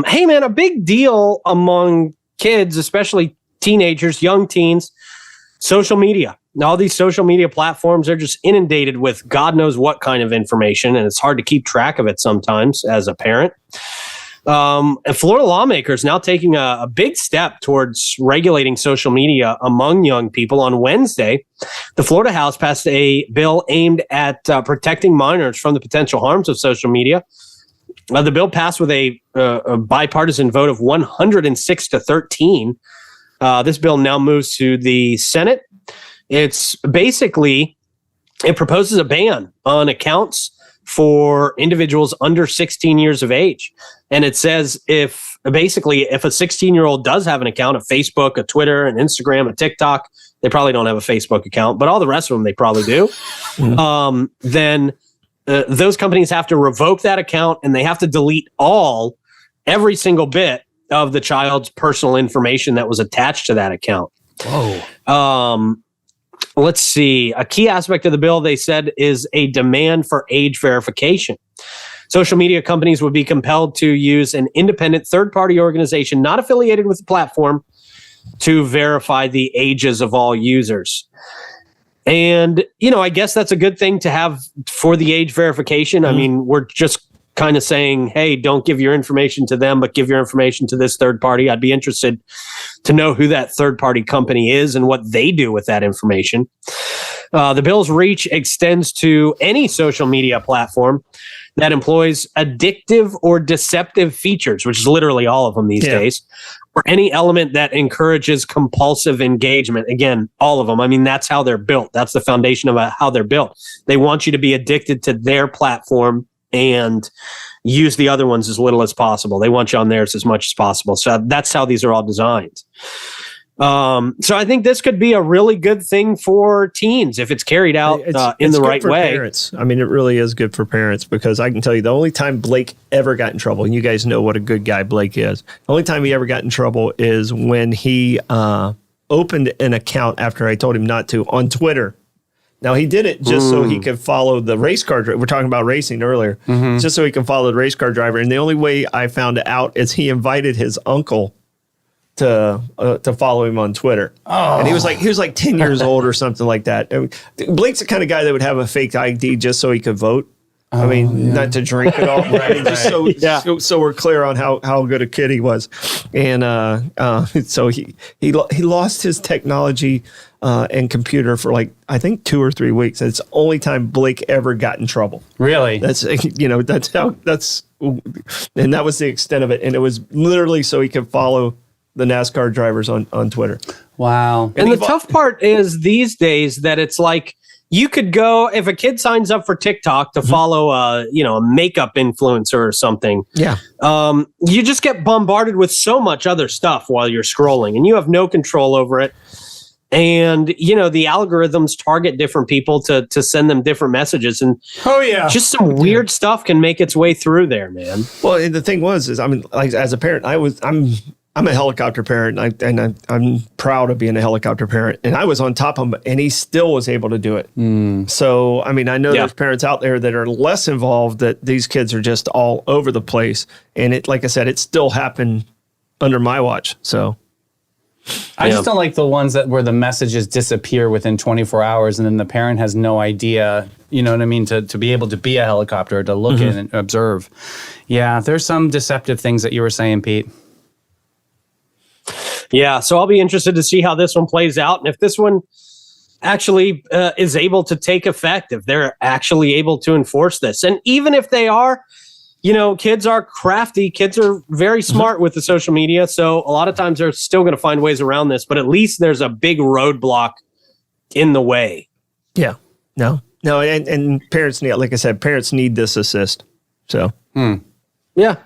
Hey, man, a big deal among kids, especially teenagers, young teens, social media. All these social media platforms are just inundated with God knows what kind of information, and it's hard to keep track of it sometimes as a parent. And Florida lawmakers now taking a big step towards regulating social media among young people. On Wednesday, the Florida House passed a bill aimed at protecting minors from the potential harms of social media. The bill passed with a bipartisan vote of 106-13. This bill now moves to the Senate. It's basically, it proposes a ban on accounts for individuals under 16 years of age. And it says if a 16-year-old does have an account, a Facebook, a Twitter, an Instagram, a TikTok, they probably don't have a Facebook account, but all the rest of them, they probably do. Then those companies have to revoke that account, and they have to delete every single bit of the child's personal information that was attached to that account. Whoa. Let's see. A key aspect of the bill, they said, is a demand for age verification. Social media companies would be compelled to use an independent third-party organization not affiliated with the platform to verify the ages of all users. And, I guess that's a good thing to have for the age verification. I mean, we're just kind of saying, hey, don't give your information to them, but give your information to this third party. I'd be interested to know who that third party company is and what they do with that information. The bill's reach extends to any social media platform that employs addictive or deceptive features, which is literally all of them these days, or any element that encourages compulsive engagement. Again, all of them. I mean, that's how they're built. That's the foundation of how they're built. They want you to be addicted to their platform and use the other ones as little as possible. They want you on theirs as much as possible. So that's how these are all designed. So I think this could be a really good thing for teens if it's carried out in the right way. Parents. I mean, it really is good for parents, because I can tell you the only time Blake ever got in trouble, and you guys know what a good guy Blake is, the only time he ever got in trouble is when he opened an account after I told him not to on Twitter. Now, he did it just so he could follow the race car driver. We're talking about racing earlier. Just so he can follow the race car driver. And the only way I found out is he invited his uncle to follow him on Twitter. And he was like 10 years old or something like that. Blake's the kind of guy that would have a fake ID just so he could vote. Not to drink at all. So we're clear on how good a kid he was. And so he lost his technology and computer for I think 2 or 3 weeks. It's the only time Blake ever got in trouble. Really? And that was the extent of it. And it was literally so he could follow the NASCAR drivers on Twitter. Wow. And the tough part is these days that it's like, you could go, if a kid signs up for TikTok to follow a makeup influencer or something. Yeah. You just get bombarded with so much other stuff while you're scrolling, and you have no control over it. And, the algorithms target different people to send them different messages. And just some weird stuff can make its way through there, man. Well, and the thing was, as a parent, I'm a helicopter parent, and I'm proud of being a helicopter parent. And I was on top of him, and he still was able to do it. So, I know there's parents out there that are less involved, that these kids are just all over the place. And it, like I said, it still happened under my watch. So I just don't like the ones where the messages disappear within 24 hours, and then the parent has no idea, you know what I mean, to be able to be a helicopter, to look in and observe. Yeah, there's some deceptive things that you were saying, Pete. Yeah, so I'll be interested to see how this one plays out, and if this one actually is able to take effect, if they're actually able to enforce this. And even if they are, kids are crafty, kids are very smart with the social media, so a lot of times they're still going to find ways around this, but at least there's a big roadblock in the way. Yeah, no, and parents need, like I said, parents need this assist, so. Yeah.